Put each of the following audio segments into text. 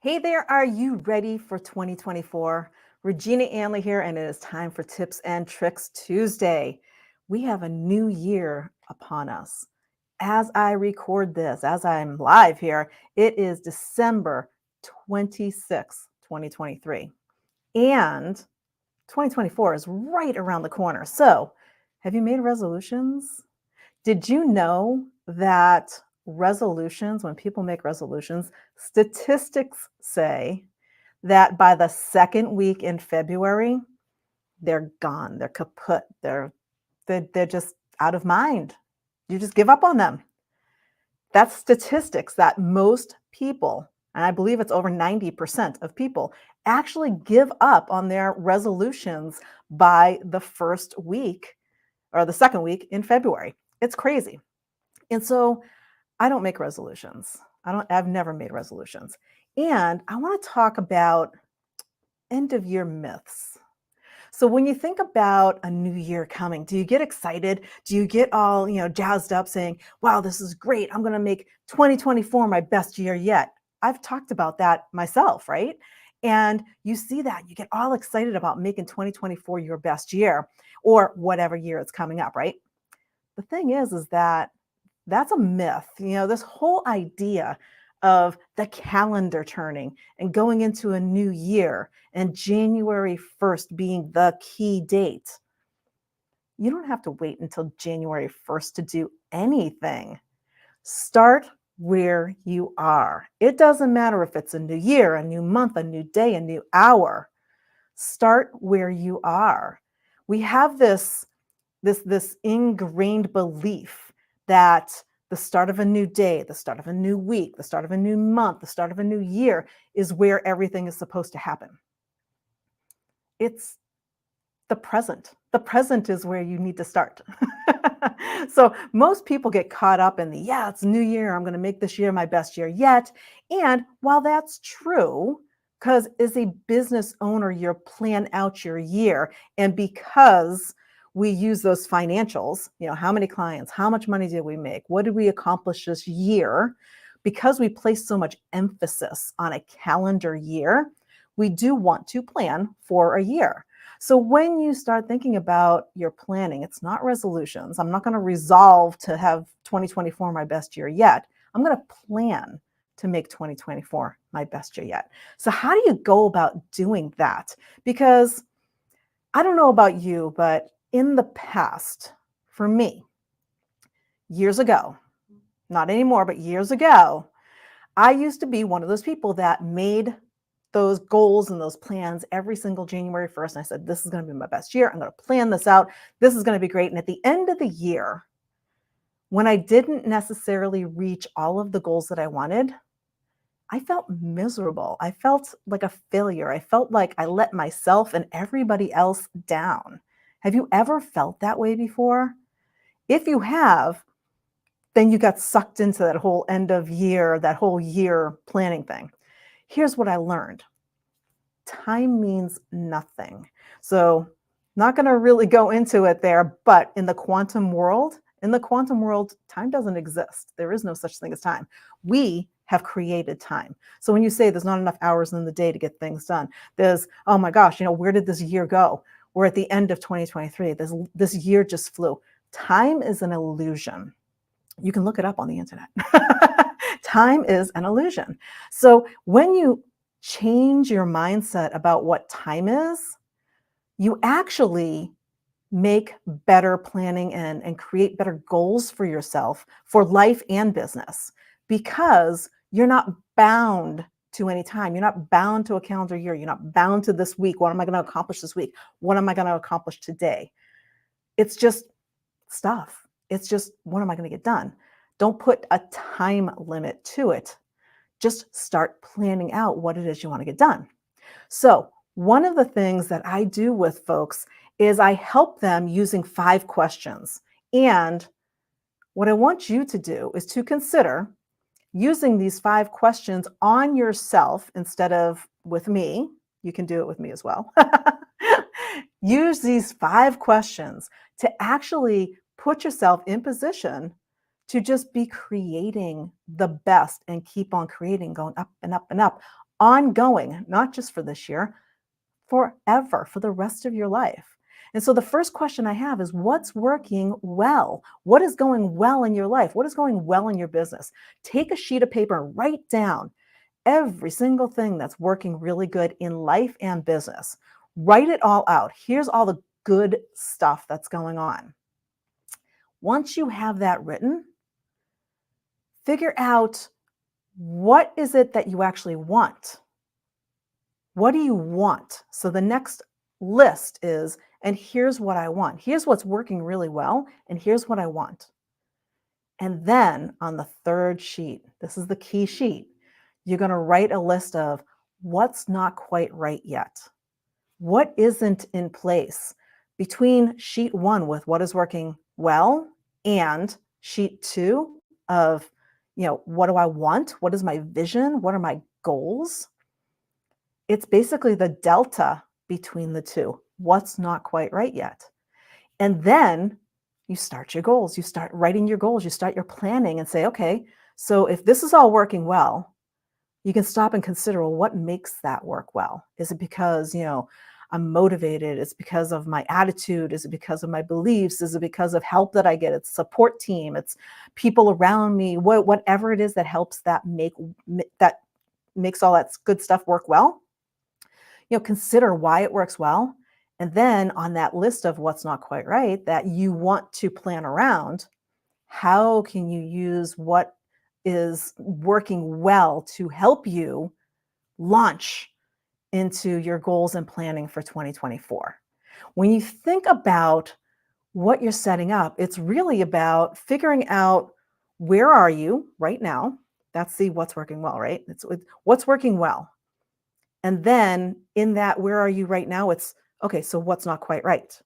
Hey there, are you ready for 2024? Regina Anley here, and it is time for Tips and Tricks Tuesday. We have a new year upon us. As I record this, as I'm live here, it is December 26th, 2023. And 2024 is right around the corner. So, have you made resolutions? Did you know that resolutions, when people make resolutions, statistics say that by the second week in February, they're gone, they're kaput, they're just out of mind. You just give up on them. That's statistics that most people, and I believe it's over 90% of people, actually give up on their resolutions by the first week or the second week in February. It's crazy. And so I don't make resolutions. I've never made resolutions. And I want to talk about end of year myths. So when you think about a new year coming, do you get excited? Do you get all, jazzed up saying, "Wow, this is great. I'm going to make 2024 my best year yet." I've talked about that myself, right? And you see that, you get all excited about making 2024 your best year or whatever year it's coming up, right? The thing is that that's a myth. This whole idea of the calendar turning and going into a new year and January 1st being the key date. You don't have to wait until January 1st to do anything. Start where you are. It doesn't matter if it's a new year, a new month, a new day, a new hour. Start where you are. We have this ingrained belief that the start of a new day, the start of a new week, the start of a new month, the start of a new year is where everything is supposed to happen. It's the present. The present is where you need to start. So most people get caught up in yeah, it's new year. I'm going to make this year my best year yet. And while that's true, because as a business owner, you plan out your year. And because we use those financials, how many clients, how much money did we make? What did we accomplish this year? Because we place so much emphasis on a calendar year, we do want to plan for a year. So when you start thinking about your planning, it's not resolutions. I'm not going to resolve to have 2024 my best year yet. I'm going to plan to make 2024 my best year yet. So how do you go about doing that? Because I don't know about you, but in the past, for me, years ago, not anymore, but years ago, I used to be one of those people that made those goals and those plans every single January 1st. And I said, this is going to be my best year. I'm going to plan this out. This is going to be great. And at the end of the year, when I didn't necessarily reach all of the goals that I wanted, I felt miserable. I felt like a failure. I felt like I let myself and everybody else down. Have you ever felt that way before? If you have, then you got sucked into that whole end of year, that whole year planning thing. Here's what I learned. Time means nothing. So, not going to really go into it there, but in the quantum world, time doesn't exist. There is no such thing as time. We have created time. So when you say there's not enough hours in the day to get things done, there's, oh my gosh, where did this year go? We're at the end of 2023. This year just flew. Time is an illusion. You can look it up on the internet. Time is an illusion. So when you change your mindset about what time is, you actually make better planning and create better goals for yourself for life and business because you're not bound to any time. You're not bound to a calendar year. You're not bound to this week. What am I going to accomplish this week? What am I going to accomplish today? It's just stuff. It's just, what am I going to get done? Don't put a time limit to it. Just start planning out what it is you want to get done. So one of the things that I do with folks is I help them using 5 questions. And what I want you to do is to consider using these 5 questions on yourself instead of with me. You can do it with me as well. Use these 5 questions to actually put yourself in position to just be creating the best and keep on creating, going up and up and up ongoing, not just for this year, forever, for the rest of your life. And so the first question I have is what's working well? What is going well in your life? What is going well in your business? Take a sheet of paper and write down every single thing that's working really good in life and business. Write it all out. Here's all the good stuff that's going on. Once you have that written, figure out what is it that you actually want? What do you want? So the next list is, and here's what I want. Here's what's working really well, and here's what I want. And then on the third sheet, this is the key sheet, you're going to write a list of what's not quite right yet. What isn't in place between sheet one with what is working well and sheet two of, what do I want? What is my vision? What are my goals? It's basically the delta between the two. What's not quite right yet? And then you start your goals. You start writing your goals. You start your planning and say, okay, so if this is all working well, you can stop and consider, well, what makes that work well? Is it because, I'm motivated? It's because of my attitude? Is it because of my beliefs? Is it because of help that I get? It's support team. It's people around me. Whatever it is that helps that makes all that good stuff work well. Consider why it works well. And then on that list of what's not quite right that you want to plan around, how can you use what is working well to help you launch into your goals and planning for 2024? When you think about what you're setting up, it's really about figuring out where are you right now. That's the what's working well, right? It's what's working well. And then in that, where are you right now? It's okay, so what's not quite right?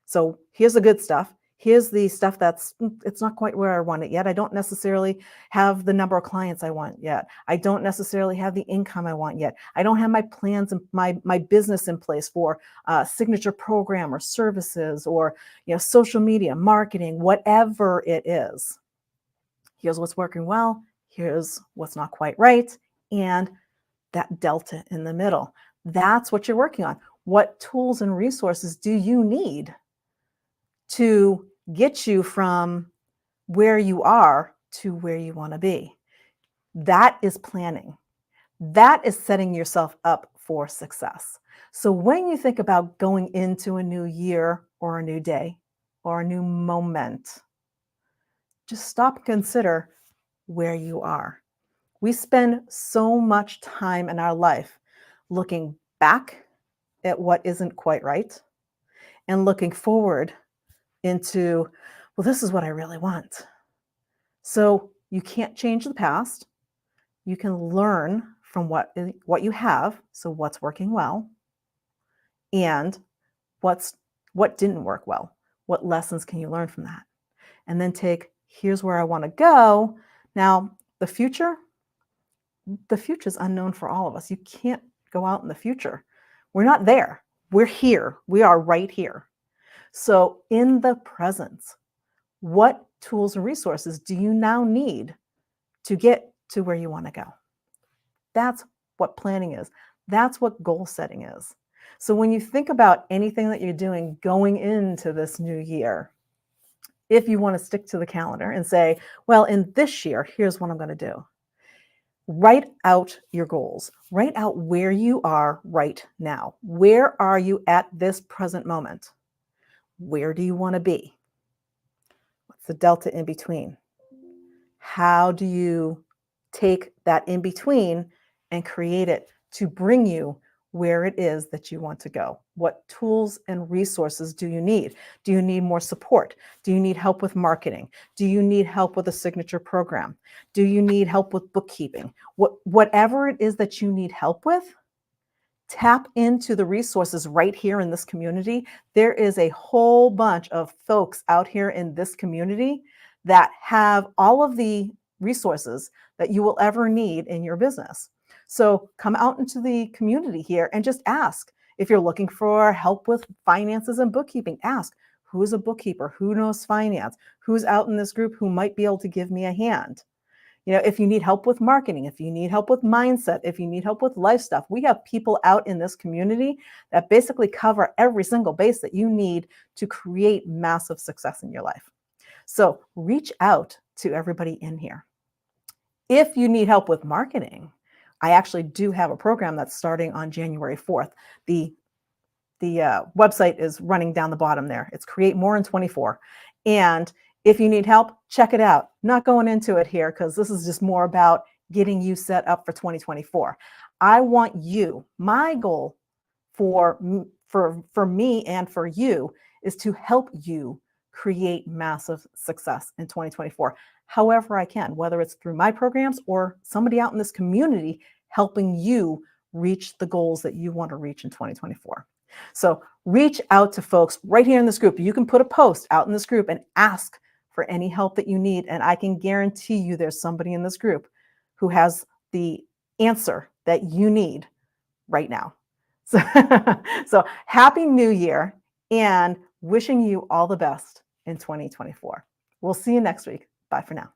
So here's the good stuff. Here's the stuff it's not quite where I want it yet. I don't necessarily have the number of clients I want yet. I don't necessarily have the income I want yet. I don't have my plans and my business in place for a signature program or services or social media, marketing, whatever it is. Here's what's working well. Here's what's not quite right. And that delta in the middle. That's what you're working on. What tools and resources do you need to get you from where you are to where you want to be? That is planning. That is setting yourself up for success. So when you think about going into a new year or a new day or a new moment, just stop and consider where you are. We spend so much time in our life looking back at what isn't quite right and looking forward into, well, this is what I really want. So you can't change the past. You can learn from what you have. So what's working well and what didn't work well. What lessons can you learn from that? And then here's where I want to go. Now, the future is unknown for all of us. You can't go out in the future. We're not there. We're here. We are right here. So in the present, what tools and resources do you now need to get to where you want to go? That's what planning is. That's what goal setting is. So when you think about anything that you're doing going into this new year, if you want to stick to the calendar and say, well, in this year, here's what I'm going to do. Write out your goals. Write out where you are right now. Where are you at this present moment? Where do you want to be? What's the delta in between? How do you take that in between and create it to bring you where it is that you want to go? What tools and resources do you need? Do you need more support? Do you need help with marketing? Do you need help with a signature program? Do you need help with bookkeeping? Whatever it is that you need help with, tap into the resources right here in this community. There is a whole bunch of folks out here in this community that have all of the resources that you will ever need in your business. So come out into the community here and just ask. If you're looking for help with finances and bookkeeping, ask, who's a bookkeeper? Who knows finance? Who's out in this group who might be able to give me a hand? If you need help with marketing, if you need help with mindset, if you need help with life stuff, we have people out in this community that basically cover every single base that you need to create massive success in your life. So reach out to everybody in here. If you need help with marketing, I actually do have a program that's starting on January 4th. The website is running down the bottom there. It's Create More in 24. And if you need help, check it out. Not going into it here because this is just more about getting you set up for 2024. I want you, my goal for me and for you is to help you create massive success in 2024, however I can, whether it's through my programs or somebody out in this community helping you reach the goals that you want to reach in 2024. So reach out to folks right here in this group. You can put a post out in this group and ask for any help that you need. And I can guarantee you there's somebody in this group who has the answer that you need right now. So happy New Year and wishing you all the best in 2024. We'll see you next week. Bye for now.